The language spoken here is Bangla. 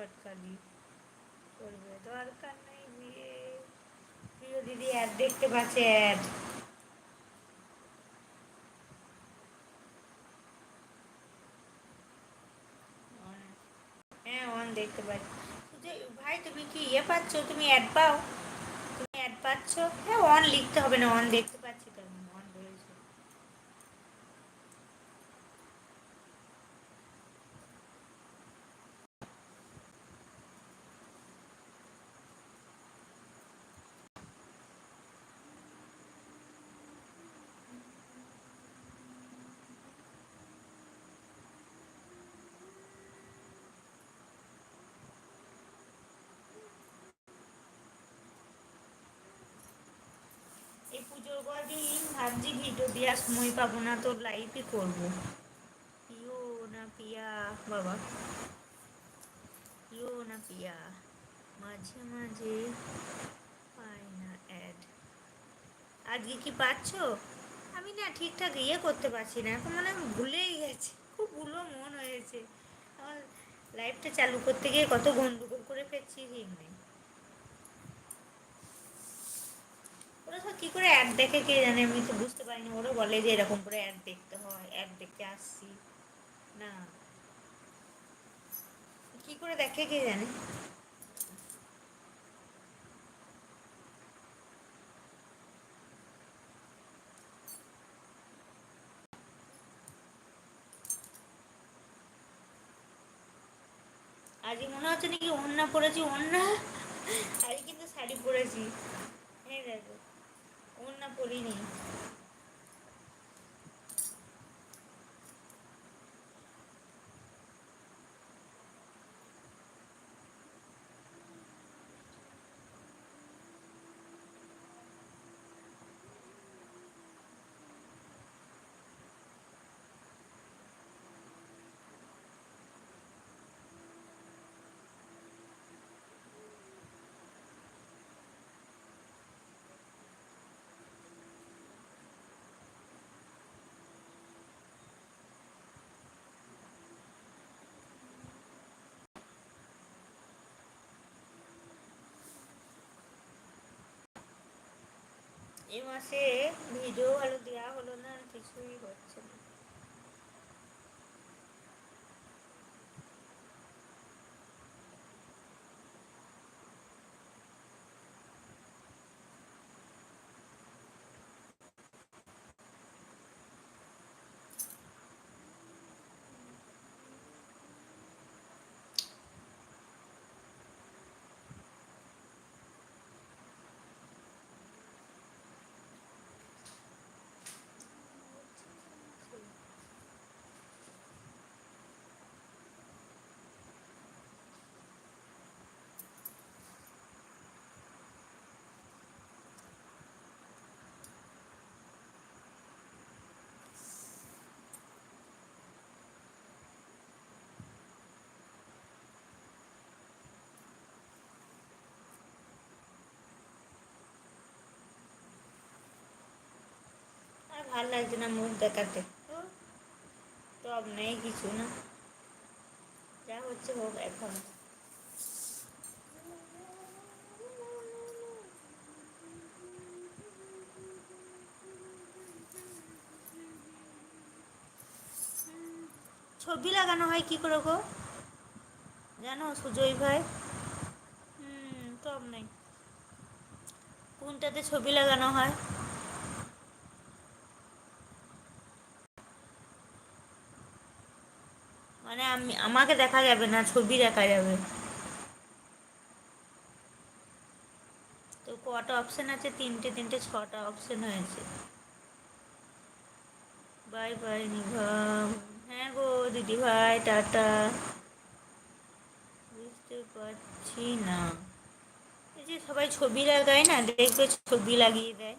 ঘটকালি করবে, দরকার নেই বিয়ে। প্রিয় দিদি অ্যাড দেখতে পাচ্ছে, অ্যাড। হ্যাঁ অন দেখতে পাচ্ছি। ভাই তুমি কি ইয়ে পাচ্ছ, তুমি অ্যাড পাও? তুমি অ্যাড পাচ্ছ? হ্যাঁ অন লিখতে হবে না, অন দেখতে পাচ্ছি তো আমি, অন রয়েছে। এই পুজোর কদিন ভাবছি ভিডিও দেওয়ার সময় পাবো না, তো লাইভই করবো। পিও না পিয়া বাবা, পিও না পিয়া, মাঝে মাঝে পাই না অ্যাড। আজকে কি পাচ্ছ? আমি না ঠিকঠাক ইয়ে করতে পারছি না, এখন মানে আমি ভুলেই গেছি, খুব ভুলো মন হয়েছে আমার। লাইভটা চালু করতে গিয়ে কত গন্ডগোল করে ফেলছি ঠিক নেই। ওরা সব কী করে অ্যাড দেখে কে জানে, আমি তো বুঝতে পারিনি। ওরা বলে যে এরকম করে অ্যাড দেখতে হয়, অ্যাড দেখতে আসছি না, কী করে দেখে কে জানে। আজকে মনে হচ্ছে নাকি ওড়না পরেছি, ওড়না আজকে কিন্তু শাড়ি পরেছি। এই দেখো, ওড়না পরিনি। এ মাসে ভিডিও ভালো দেওয়া হলো না, আর কিছুই হচ্ছে না। আর ভাল লাগছে না মুখ দেখাতে, তো টব নেই কিছু না, যা হচ্ছে হোক এখন। ছবি লাগানো হয় কি করে গো, জানো সুজয় ভাই? টব নেই, কোনটাতে ছবি লাগানো হয়? মানে আমি, আমাকে দেখা যাবে না, ছবি দেখা যাবে। তো কটা অপশন আছে? তিনটে তিনটে ছটা অপশন হয়েছে। বাই বাই নিভাম। হ্যাঁ গো দিদি ভাই টাটা। বুঝতে পারছি না, এই যে সবাই ছবি লাগায় না, দেখবে ছবি লাগিয়ে দেয়।